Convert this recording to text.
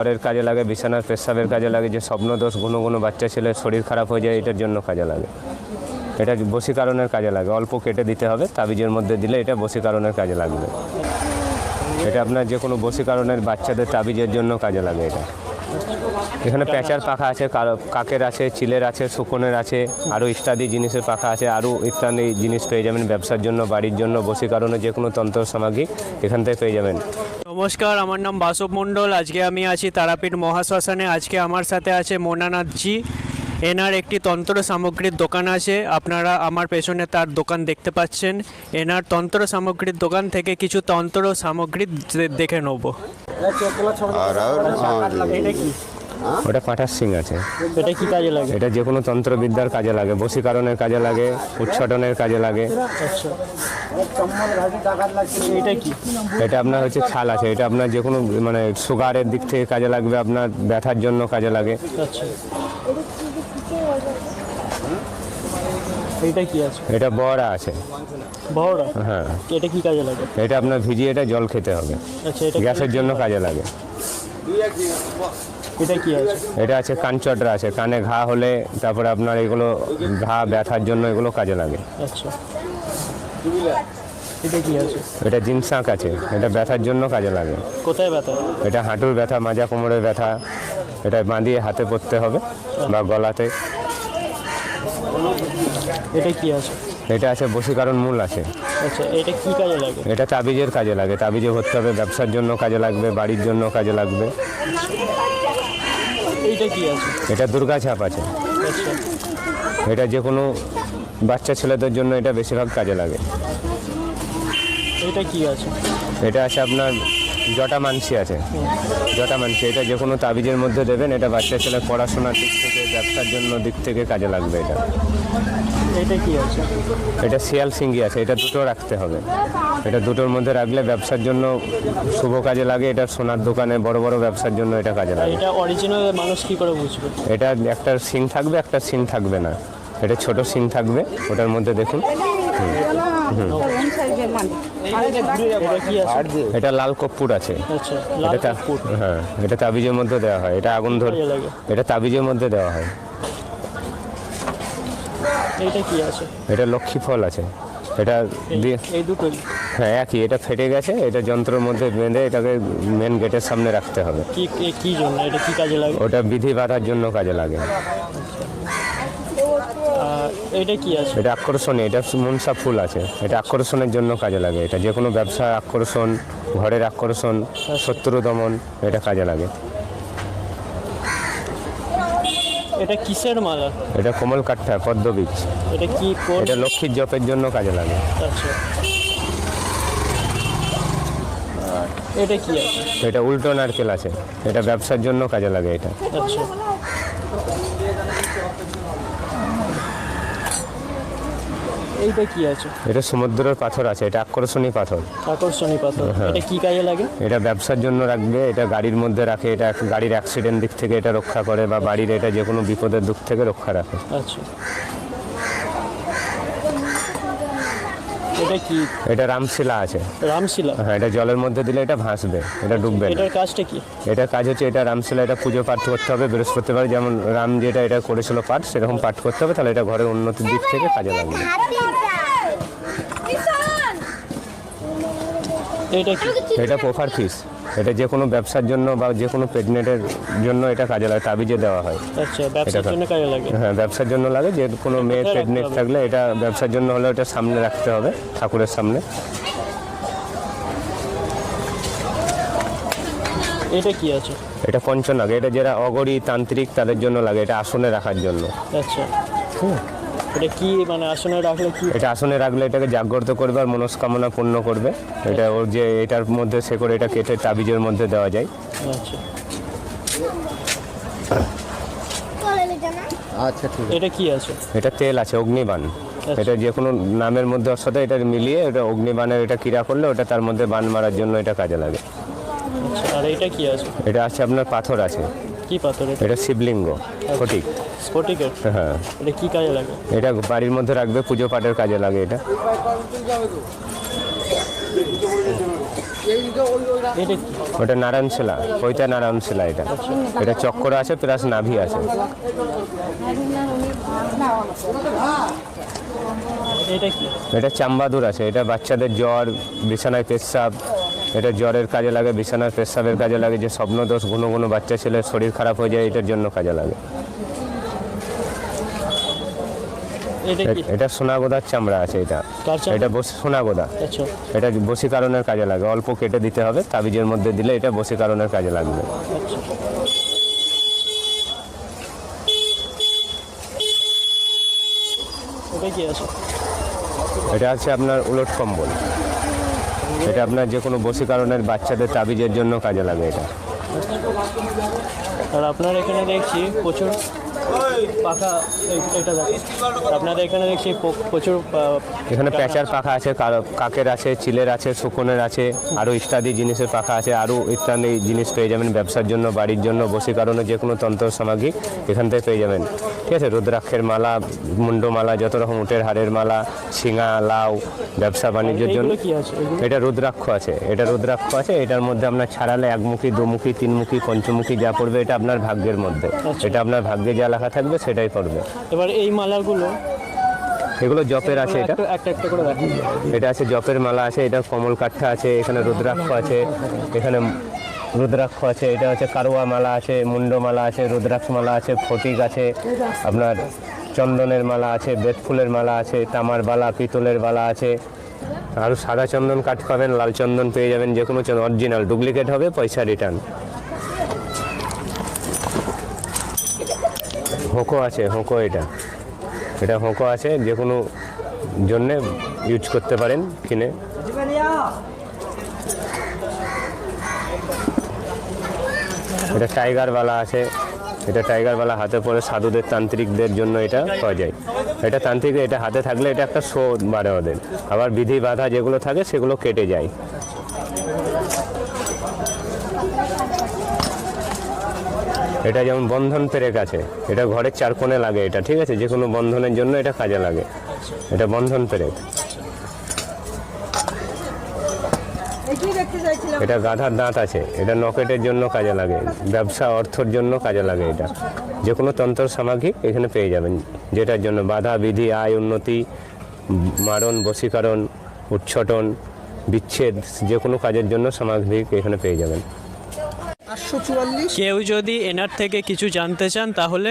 ঘরের কাজে লাগে, বিছানার পেশাবের কাজে লাগে, যে স্বপ্নদোষ ঘন ঘন বাচ্চা ছেলের শরীর খারাপ হয়ে যায় এটার জন্য কাজে লাগে। এটা বশীকরণের কাজে লাগে, অল্প কেটে দিতে হবে, তাবিজের মধ্যে দিলে এটা বশীকরণের কাজে লাগবে। এটা আপনার যে কোনো বশীকরণের বাচ্চাদের তাবিজের জন্য কাজে লাগে। এটা এখানে প্যাঁচার পাখা আছে, কাকের আছে, চিলের আছে, শকুনের আছে, আরও ইত্যাদি জিনিসের পাখা আছে, আরও ইত্যাদি জিনিস পেয়ে যাবেন ব্যবসার জন্য, বাড়ির জন্য, বশীকরণের যে কোনো তন্ত্র সামগ্রী এখান থেকে পেয়ে যাবেন। নমস্কার, আমার নাম বাসব মণ্ডল। আজকে আমি আছি তারাপীঠ মহাশ্মশানে। আজকে আমার সাথে আছে মোনানাথজি। এনার একটি তন্ত্র সামগ্রীর দোকান আছে, আপনারা আমার পেছনে তার দোকান দেখতে পাচ্ছেন। এনার তন্ত্র সামগ্রীর দোকান থেকে কিছু তন্ত্র সামগ্রী দেখে নেব। এটা কি? ওটা পাঁঠার সিং আছে। এটা কি কাজে লাগে? এটা যে কোনো তন্ত্রবিদ্যার কাজে লাগে, বশীকরণের কাজে লাগে, উচ্চাটনের কাজে লাগে। আচ্ছা, এটা কি? এটা আপনার হচ্ছে ছাল আছে, এটা আপনার যে কোনো মানে সুগারের দিক থেকে কাজে লাগবে, আপনার ব্যথার জন্য কাজে লাগে। আচ্ছা, এটা কি আছে? এটা বড়া আছে। বড়া? হ্যাঁ। এটা কি কাজে লাগে? এটা আপনার ভিজিয়ে এটা জল খেতে হবে। আচ্ছা, এটা গ্যাসের জন্য কাজে লাগে। এটা কি আছে? এটা আছে কানচটরা আছে, কানে ঘা হলে তারপরে আপনার এগুলো ঘা ব্যথার জন্য এগুলো কাজে লাগে। আচ্ছা, এটা কি আছে? এটা জিনশাক আছে, এটা ব্যথার জন্য কাজে লাগে। কোথায় ব্যথা? এটা হাঁটুর ব্যথা, মাজা কোমরের ব্যথা, এটা বাঁধিয়ে হাতে পরতে হবে বা গলাতে। এটা কি আছে? এটা আছে বশীকরণ মূল আছে। আচ্ছা, এটা কি কাজে লাগে? এটা তাবিজের কাজে লাগে, তাবিজে ভরতে হবে, ব্যবসার জন্য কাজে লাগবে, বাড়ির জন্য কাজে লাগবে। এইটা কি আছে? এটা দুর্গা ছাপ আছে। আচ্ছা, এটা যে কোনো বাচ্চা ছেলেদের জন্য এটা বেশিরভাগ কাজে লাগে। এটা কি আছে? এটা আছে আপনার জটা মানসি আছে। জটা মানসি এটা যে কোনো তাবিজের মধ্যে দেবেন, এটা বাচ্চা ছেলে পড়াশোনার দিক থেকে, ব্যবসার জন্য দিক থেকে কাজে লাগবে। এটা এটা কি আছে? এটা শিয়াল সিঙ্গি আছে, এটা দুটো রাখতে হবে। এটা দুটোর মধ্যে রাখলে ব্যবসার জন্য শুভ কাজে লাগে। এটা সোনার দোকানে বড় বড় ব্যবসার জন্য এটা কাজে লাগে। এটা অরিজিনাল মানুষ কি করে বুঝবে? এটা একটা সিং থাকবে, একটা সিং থাকবে না। এটা ছোট সিং থাকবে, ওটার মধ্যে দেখুন। এটা কি আছে? এটা লাল কর্পূর আছে। আচ্ছা, লাল এটা কর্পূর। হ্যাঁ, এটা তাবিজের মধ্যে দেওয়া হয়। এটা আগুন ধরে, কাজে লাগে। এটা তাবিজের মধ্যে দেওয়া হয়। এটা কি আছে? এটা লক্ষ্মী ফল আছে। এটা দিয়ে এই দুটোই? হ্যাঁ একই, এটা ফেটে গেছে, এটা যন্ত্রের মধ্যে বেঁধে এটাকে মেন গেটের সামনে রাখতে হবে। কি জন্য এটা কি কাজে লাগে? ওটা বিধি বাঁধার জন্য কাজে লাগে। এটা কি আছে? এটা আকর্ষণীয়, এটা মনসা ফুল আছে, এটা আকর্ষণের জন্য কাজে লাগে। এটা যে কোনো ব্যবসার আকর্ষণ, ঘরের আকর্ষণ, শত্রু দমন, এটা কাজে লাগে। এটা কিসের মালা? এটা কোমল কাঠা, পদ্মবীজ। এটা কি কোড? এটা লক্ষ্মীর জপের জন্য কাজে লাগে। আচ্ছা, এটা কি আছে? এটা উল্টো নারকেল আছে, এটা ব্যবসার জন্য কাজে লাগে। এটা আচ্ছা, এইটা কি আছে? এটা সমুদ্রের পাথর আছে, এটা আকর্ষণী পাথর। আকর্ষণী পাথর। এটা কি কাজে লাগে? এটা ব্যবসার জন্য রাখবে, এটা গাড়ির মধ্যে রাখে, এটা গাড়ির অ্যাক্সিডেন্ট দিক থেকে এটা রক্ষা করে, বা বাড়ির এটা যে কোনো বিপদের দিক থেকে রক্ষা রাখে। আচ্ছা, এটা কি? এটা রামশিলা আছে। রামশিলা? হ্যাঁ, এটা জলের মধ্যে দিলে এটা ভাসবে, এটা ডুববে না। এটার কাজটা কি? এটার কাজ হচ্ছে, এটা রামশিলা, এটা পুজো পাঠ করতে হবে বৃহস্পতিবার, যেমন রাম যেটা এটা করেছিল পাঠ, সেরকম পাঠ করতে হবে, তাহলে এটা ঘরের উন্নতির দিক থেকে কাজে লাগবে। এটা কি? এটা পোফার ফিস, এটা যে কোনো ব্যবসার জন্য বা যে কোনো প্রেগনেন্টের জন্য এটা কাজে লাগে, তাবিজে দেওয়া হয়। আচ্ছা, ব্যবসার জন্য কাজে লাগে? হ্যাঁ, ব্যবসার জন্য লাগে। যে কোনো মেয়ে প্রেগনেন্ট থাকলে এটা ব্যবসার জন্য হলে এটা সামনে রাখতে হবে, ঠাকুরের সামনে। এটা কি আছে? এটা পঞ্চনাগ, এটা যারা অগরী তান্ত্রিক তাদের জন্য লাগে, এটা আসনে রাখার জন্য। আচ্ছা, এটা কি মানে আসনে রাখলে কি? এটা আসনে রাখলে এটাকে জাগ্রত করবে আর মনস্কামনা পূর্ণ করবে। এটা ওর যে এটার মধ্যে সে করে এটা কেটে তাবিজের মধ্যে দেওয়া যায়। আচ্ছা, আচ্ছা, ঠিক আছে। এটা কি আছে? এটা তেল আছে, অগ্নিবাণ। এটা যে কোনো নামের মধ্যে ওর সাথে এটা মিলিয়ে এটা অগ্নিবাণের এটা ক্রিয়া করলে ওটা তার মধ্যে বাণ মারার জন্য এটা কাজে লাগে। আচ্ছা, আর এটা কি আছে? এটা আছে আপনার পাথর আছে। কি পাথর? এটা শিবলিঙ্গ, ফটিক। স্ফটিকের? হ্যাঁ। এটা কি কাজে লাগে? এটা বাড়ির মধ্যে রাখবে, পুজো পাঠের কাজে লাগে। এটা এটা ওটা নারায়ণশিলা, ওইটা নারায়ণশিলা। এটা এটা চক্কর আছে প্লাস নাভি আছে। এটা কি? এটা চাম্বাদুর আছে। এটা বাচ্চাদের জ্বর, বিছানায় পেচ্ছাপ, এটা জ্বরের কাজে লাগে, বিছানার পেচ্ছাপের কাজে লাগে, যে স্বপ্নদোষ ঘন ঘন বাচ্চা ছেলের শরীর খারাপ হয়ে যায়, এটার জন্য কাজে লাগে। এটা কি? এটা সোনাগোদার চামড়া আছে। এটা কার চামড়া? এটা সোনাগোদা। আচ্ছা, এটা বশীকরণের কাজে লাগে, অল্প কেটে দিতে হবে, তাবিজের মধ্যে দিলে এটা বশীকরণের কাজে লাগবে। আচ্ছা। এটা কি আছে? এটা আছে আপনার উলট কম্বল। এটা আপনার যে কোনো বশীকরণের বাচ্চাদের তাবিজের জন্য কাজে লাগে এটা। আর আপনার এখানে দেখছি প্রচুর পাখা, এটা আপনাদের এখানে দেখছি প্রচুর এখানে প্যাঁচার পাখা আছে, কাকের আছে, চিলের আছে, শকুনের আছে, আরও ইত্যাদি জিনিসের পাখা আছে, আরও ইত্যাদি জিনিস পেয়ে যাবেন ব্যবসার জন্য, বাড়ির জন্য, বশীকরণের যে কোনো তন্ত্র সামগ্রী এখান থেকে পেয়ে যাবেন। ঠিক আছে, রুদ্রাক্ষের মালা, মুন্ডমালা, যত রকম উটের হাড়ের মালা, ঝিঙা, লাউ, ব্যবসা বাণিজ্যের জন্য। এগুলো কি আছে? এগুলো এটা রুদ্রাক্ষ আছে। এটা রুদ্রাক্ষ আছে। এটার মধ্যে আপনার ছাড়ালে একমুখী, দুমুখী, তিনমুখী, পঞ্চমুখী যা পড়বে এটা আপনার ভাগ্যের মধ্যে। এটা আপনার ভাগ্যে যা লেখা থাকবে সেটাই পড়বে। এবার এই মালাগুলো এগুলো জপের আছে। এটা একটা একটা করে দেখান। এটা আছে জপের মালা আছে, এটা কমল কাঠা আছে, এখানে রুদ্রাক্ষ আছে, এখানে রুদ্রাক্ষ আছে, এটা হচ্ছে কারুয়া মালা আছে, মুন্ডমালা আছে, রুদ্রাক্ষ মালা আছে, ফটিক আছে, আপনার চন্দনের মালা আছে, বেত ফুলের মালা আছে, তামার বালা, পিতলের বালা আছে, আর সাদা চন্দন কাঠ পাবেন, লাল চন্দন পেয়ে যাবেন, যে কোনো অরিজিনাল, ডুপ্লিকেট হবে পয়সা রিটার্ন। হোঁকো আছে, হোঁকো, এটা হোঁকো আছে, যে কোনো জন্যে ইউজ করতে পারেন কিনে। এটা টাইগার বালা আছে। এটা টাইগার বালা হাতে পরে সাধুদের, তান্ত্রিকদের জন্য এটা পাওয়া যায়। এটা তান্ত্রিক, এটা হাতে থাকলে এটা একটা শো বাড়ে ওদের। আবার বিধি বাধা যেগুলো থাকে সেগুলো কেটে যায়। এটা যেমন বন্ধন পেরেক আছে, এটা ঘরের চার কোণে লাগে এটা। ঠিক আছে, যে কোনো বন্ধনের জন্য এটা কাজে লাগে। এটা বন্ধন পেরেক। এটা গাধার দাঁত আছে, এটা নকেটের জন্য কাজে লাগে, ব্যবসা অর্থের জন্য কাজে লাগে। এটা যে কোনো তন্ত্র সামগ্রী এখানে পেয়ে যাবেন, যেটার জন্য বাধা, বিধি, আয়, উন্নতি, মারণ, বশীকরণ, উচ্ছটন, বিচ্ছেদ, যে কোনো কাজের জন্য সামগ্রী এখানে পেয়ে যাবেন। কেউ যদি এনার থেকে কিছু জানতে চান তাহলে